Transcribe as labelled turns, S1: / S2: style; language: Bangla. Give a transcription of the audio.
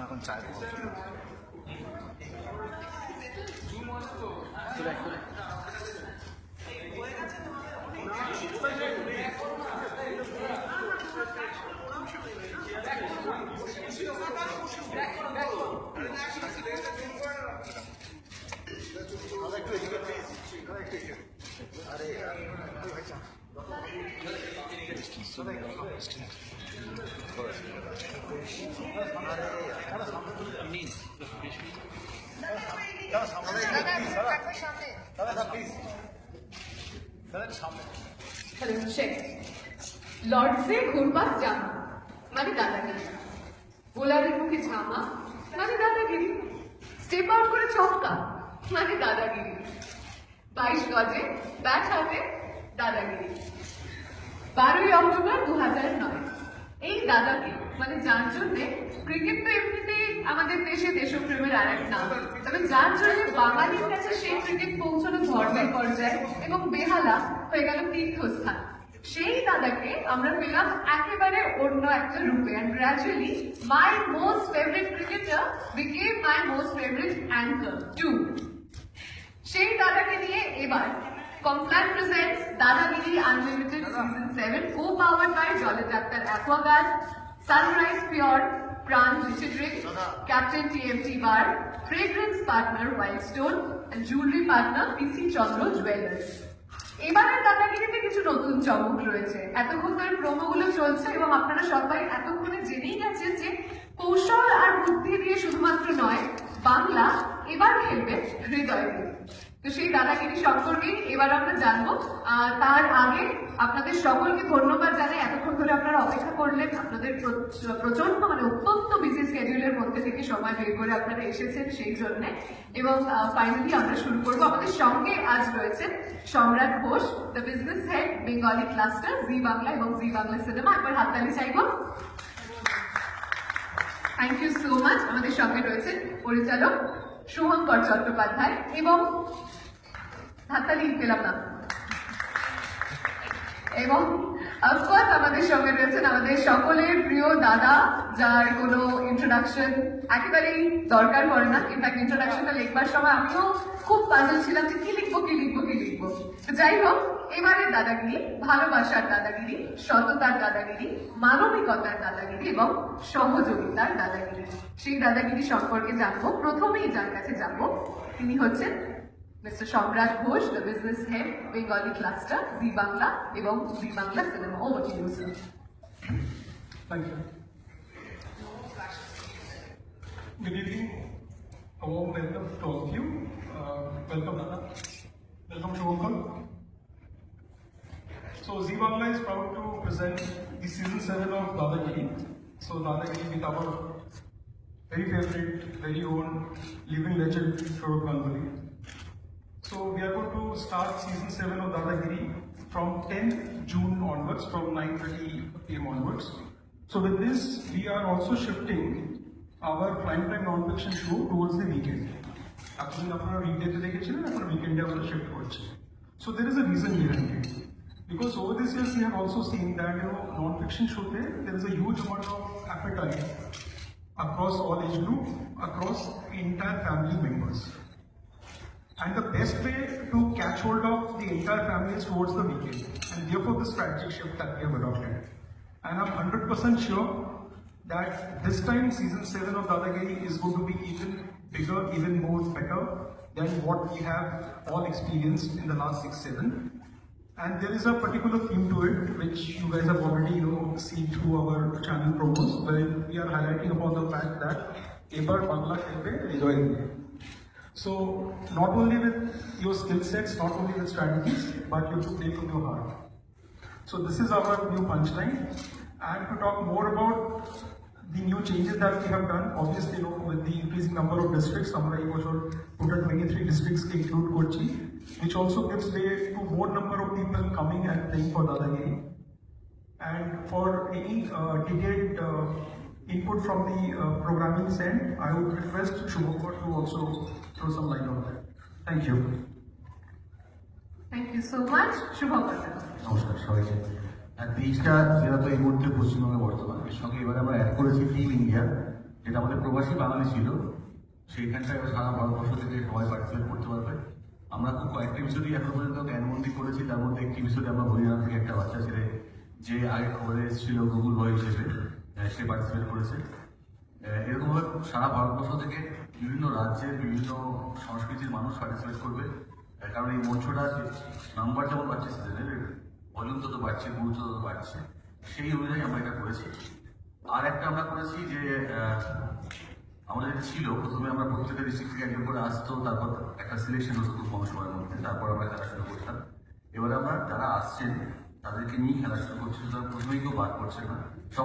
S1: এখন চায়
S2: লর্ডসে ঘুরপাক জামা মানে দাদাগিরি, বোলারের মুখে ঝামা মানে দাদাগিরি, স্টেপ আউট করে ছক্কা মানে দাদাগিরি, 22 গজে ব্যাট হাতে দাদাগিরি। 12ই অক্টোবর 2009 এই দাদাকে মানে যার জন্যে ক্রিকেট তো এমনিতেই আমাদের দেশে দেশপ্রেমের আর এক নাম, তবে যার জন্য বাঙালির কাছে সেই ক্রিকেট পৌঁছানো ধর্মের পর্যায়ে এবং বেহালা হয়ে গেল তীর্থস্থান। সেই দাদাকে আমরা পেলাম একেবারে অন্য একটা রূপে, and gradually my most favorite cricketer became my most favorite anchor too. সেই দাদাকে নিয়ে এবার Complan presents Dadagiri Unlimited Season 7, co-powered by Jolly Doctor Aquaguard, Sunrise Pure, Pran Richard Drink, Captain TMT Bar, Fragrance Partner Wildstone, and Jewelry Partner PC Chandra Jewelers. এবারের দাদাগিরিতে কিছু নতুন চমক রয়েছে। এতক্ষণ ধরে প্রোমোগুলো চলছে এবং আপনারা সবাই এতক্ষণে জেনেই গেছেন যে কৌশল আর বুদ্ধি দিয়ে শুধুমাত্র নয়, বাংলা এবার খেলবে হৃদয় দিয়ে। তো সেই দাদাগিরি সম্পর্কে এবার আমরা জানবো। তার আগে আপনাদের সকলকে ধন্যবাদ জানাই, এতক্ষণ ধরে আপনারা অপেক্ষা করলেন, আপনাদের প্রচন্ড মানে অত্যন্ত বিজি স্কেডিউলের মধ্যে থেকে সময় বের করে আপনারা এসেছেন সেই জন্য। এবং ফাইনালি আমরা শুরু করবো। আমাদের সঙ্গে আজ রয়েছেন Samrat Ghosh, the business head, Bengali cluster, Zee Bangla এবং জি বাংলা সিনেমা। একবার হাততালি চাইব। Thank you so much. আমাদের সঙ্গে রয়েছেন পরিচালক শুভঙ্কর চট্টোপাধ্যায় এবং হাততালি পেলাম না, এবং অফকোর্স আমাদের সঙ্গে রয়েছেন আমাদের সকলের প্রিয় দাদা, যার কোনো ইন্ট্রোডাকশন একেবারেই দরকার পড়ে না। ইনফ্যাক্ট ইন্ট্রোডাকশনটা লিখবার সময় আমিও খুব পাজল ছিলাম যে কি লিখবো। তো যাই হোক, এবারের দাদাগিরি ভালোবাসার দাদাগিরি, সততার দাদাগিরি, মানবিকতার দাদাগিরি এবং সহযোগিতার দাদাগিরি। সেই দাদাগিরি সম্পর্কে জানবো। প্রথমেই যার কাছে যাবো তিনি হচ্ছেন Mr. Shamrat Ghosh, the business head, Bengali cluster, Zee Bangla এবং Zee Bangla Cinema. Over to you, sir.
S3: Thank you. Good evening. A warm welcome to all of you. Welcome, Nana. Welcome, Shubhankar. So, Zee Bangla is proud to present the season 7 of Dadagiri. So, Dadagiri with our very favorite, very own living legend, Shoaib Ganguly. So we are going to start season 7 of Dadagiri from 10th June onwards, from 9:30 PM onwards. So with this, we are also shifting our prime time non-fiction show towards the weekend. Actually, after weekday to after weekend we shift towards. So there is a reason behind it. Because over this years we have also seen that non-fiction show there is a huge amount of appetite across all age group, across the entire family members. And the best way to catch hold of the entire family is towards the weekend. And therefore the strategic shift that we have adopted. And I'm 100% sure that this time season 7 of Dadagiri is going to be even bigger, even more better than what we have all experienced in the last 6-7. And there is a particular theme to it which you guys have already seen through our channel promos, where we are highlighting upon the fact that Ebar Bangla Khelbe Hridoy Diye. So, not only with your skill sets, not only with strategies, but you have to play from your heart. So, this is our new punchline. And to talk more about the new changes that we have done, obviously, with the increasing number of districts, Amra total 23 districts include Kochi, which also gives way to more number of people coming and playing for Dadagiri. And for any detailed input from the programming end, I would request Shubhankar to also throw some light on that. Thank you.
S2: Thank you so much, শুভকামনা।
S4: নমস্কার সবাইকে। আর 23টা জেলা তো এই মুহূর্তে পশ্চিমবঙ্গে বর্তমান, এর সঙ্গে এবারে আমরা অ্যাড করেছি টিম ইন্ডিয়া, যেটা আমাদের প্রবাসী বাঙালি ছিল, সেইখানটায় সারা ভারতবর্ষ থেকে সবাই পার্টিসিপেট করতে পারবে। আমরা খুব কয়েকটা এপিসোডই এখন পর্যন্ত জ্ঞানবন্দি করেছি, তার মধ্যে একটি এপিসোডে আমরা হরিয়ানা থেকে একটা বাচ্চা ছেলে যে আগে খবরে এসেছিল গুগল বয় হিসেবে, সে পার্টিসিপেট করেছে। এরকমভাবে সারা ভারতবর্ষ থেকে বিভিন্ন রাজ্যের বিভিন্ন সংস্কৃতির মানুষ পার্টিসিপেট করবে, কারণ এই মঞ্চটা নাম্বার যেমন বাড়ছে, সিজনের ভলিউম তত বাড়ছে, গুরুত্ব তত বাড়ছে, সেই অনুযায়ী আমরা এটা করেছি। আর একটা আমরা করেছি যে আমাদের ছিল প্রথমে আমরা প্রত্যেকটা ডিস্ট্রিক্ট থেকে একজন করে আসতো, তারপর একটা সিলেকশন হতো খুব কম সময়ের মধ্যে, তারপর আমরা খেলা শুরু করতাম। এবারে আমরা যারা আসছেন তাদেরকে নিয়ে খেলা শুরু করছি, সুতরাং প্রথমেই কেউ বাদ করছে না, সবাই